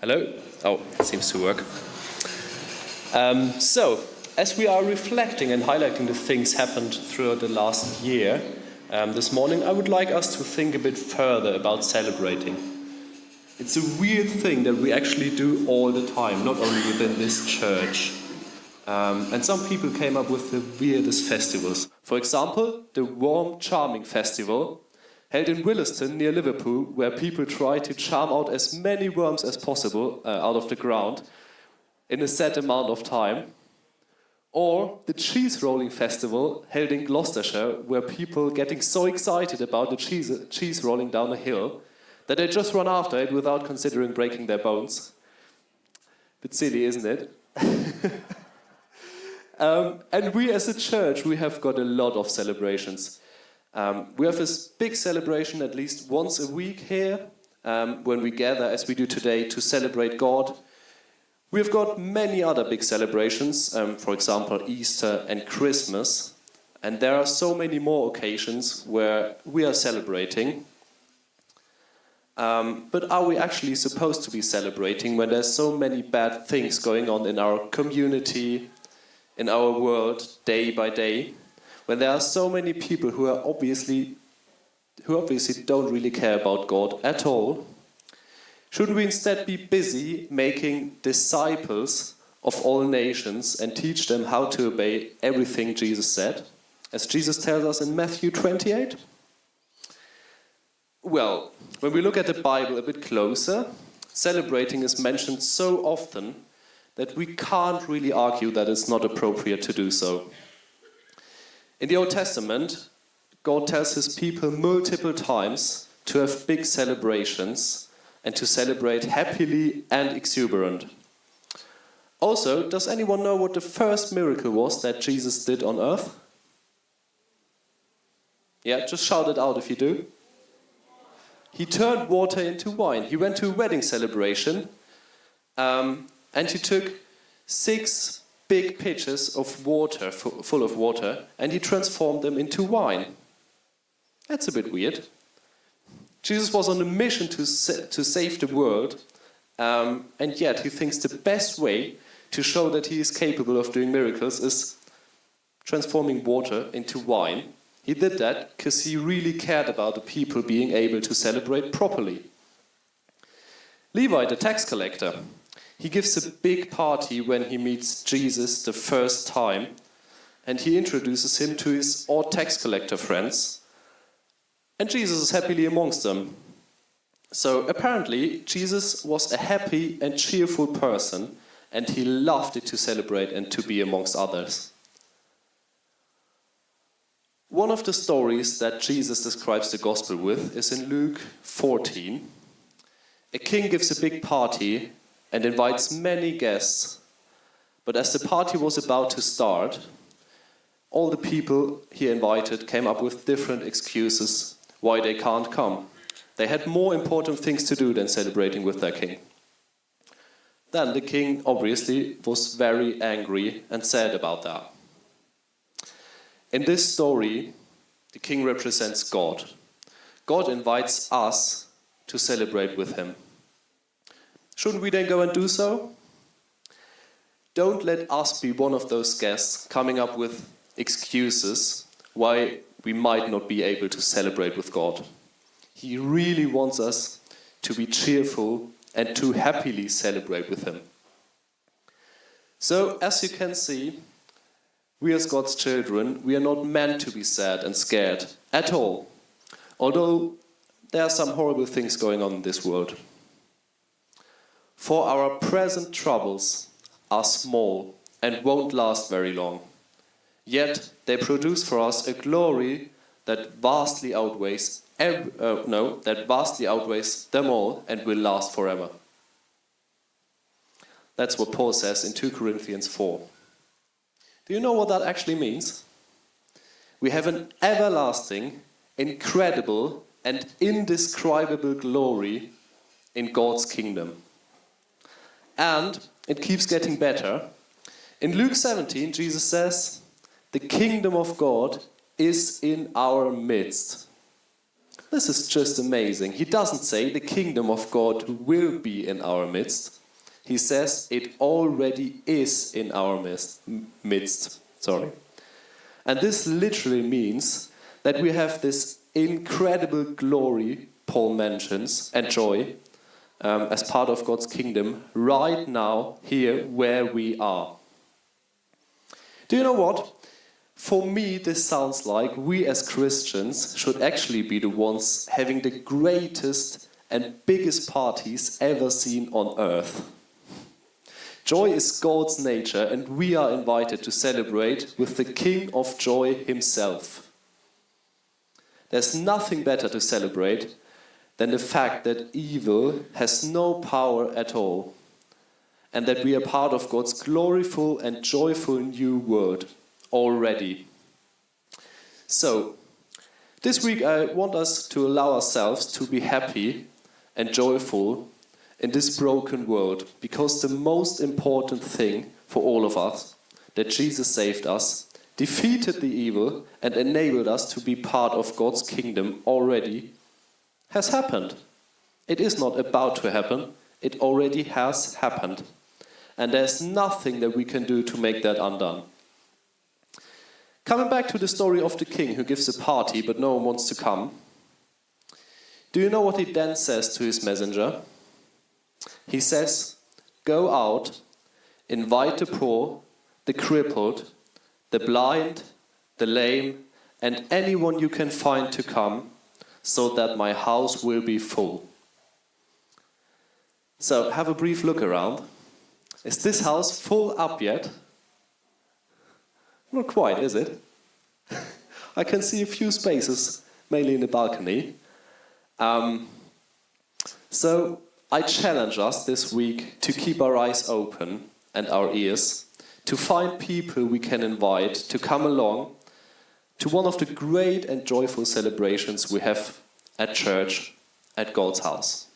Hello? Oh, seems to work. As we are reflecting and highlighting the things happened throughout the last year, this morning I would like us to think a bit further about celebrating. It's a weird thing that we actually do all the time, not only within this church. And some people came up with the weirdest festivals. For example, the Warm Charming Festival, held in Williston near Liverpool, where people try to charm out as many worms as possible out of the ground in a set amount of time. Or the Cheese Rolling Festival, held in Gloucestershire, where people getting so excited about the cheese rolling down a hill that they just run after it without considering breaking their bones. Bit silly, isn't it? And we as a church, we have got a lot of celebrations. We have this big celebration at least once a week here, when we gather, as we do today, to celebrate God. We've got many other big celebrations, for example, Easter and Christmas. And there are so many more occasions where we are celebrating. But are we actually supposed to be celebrating when there's so many bad things going on in our community, in our world, day by day? When there are so many people who obviously don't really care about God at all? Shouldn't we instead be busy making disciples of all nations and teach them how to obey everything Jesus said, as Jesus tells us in Matthew 28? Well, when we look at the Bible a bit closer, celebrating is mentioned so often that we can't really argue that it's not appropriate to do so. In the Old Testament, God tells his people multiple times to have big celebrations and to celebrate happily and exuberant. Also, does anyone know what the first miracle was that Jesus did on earth? Yeah, just shout it out if you do. He turned water into wine. He went to a wedding celebration and he took 6 big pitchers of water, full of water, and he transformed them into wine. That's a bit weird. Jesus was on a mission to save the world, and yet he thinks the best way to show that he is capable of doing miracles is transforming water into wine. He did that because he really cared about the people being able to celebrate properly. Levi, the tax collector, he gives a big party when he meets Jesus the first time, and he introduces him to his odd tax collector friends, and Jesus is happily amongst them. So apparently Jesus was a happy and cheerful person, and he loved it to celebrate and to be amongst others. One of the stories that Jesus describes the gospel with is in Luke 14. A king gives a big party and invites many guests. But as the party was about to start, all the people he invited came up with different excuses why they can't come. They had more important things to do than celebrating with their king. Then the king obviously was very angry and sad about that. In this story, the king represents God. God invites us to celebrate with him. Shouldn't we then go and do so? Don't let us be one of those guests coming up with excuses why we might not be able to celebrate with God. He really wants us to be cheerful and to happily celebrate with him. So, as you can see, we as God's children, we are not meant to be sad and scared at all. Although there are some horrible things going on in this world. For our present troubles are small and won't last very long. Yet they produce for us a glory that vastly outweighs them all and will last forever. That's what Paul says in 2 Corinthians 4. Do you know what that actually means? We have an everlasting, incredible, and indescribable glory in God's kingdom. And it keeps getting better. In Luke 17, Jesus says, "The kingdom of God is in our midst." This is just amazing. He doesn't say the kingdom of God will be in our midst. He says it already is in our midst. Sorry. And this literally means that we have this incredible glory, Paul mentions, and joy as part of God's kingdom right now, here where we are. Do you know what? For me, this sounds like we as Christians should actually be the ones having the greatest and biggest parties ever seen on earth. Joy is God's nature, and we are invited to celebrate with the King of Joy himself. There's nothing better to celebrate than the fact that evil has no power at all, and that we are part of God's gloriful and joyful new world already. So, this week I want us to allow ourselves to be happy and joyful in this broken world, because the most important thing for all of us, that Jesus saved us, defeated the evil and enabled us to be part of God's kingdom already, has happened. It is not about to happen, it already has happened. And there's nothing that we can do to make that undone. Coming back to the story of the king who gives a party but no one wants to come, do you know what he then says to his messenger? He says, go out, invite the poor, the crippled, the blind, the lame, and anyone you can find to come, so that my house will be full. So have a brief look around. Is this house full up yet? Not quite, is it? I can see a few spaces, mainly in the balcony. So I challenge us this week to keep our eyes open and our ears, to find people we can invite to come along to one of the great and joyful celebrations we have at church, at God's house.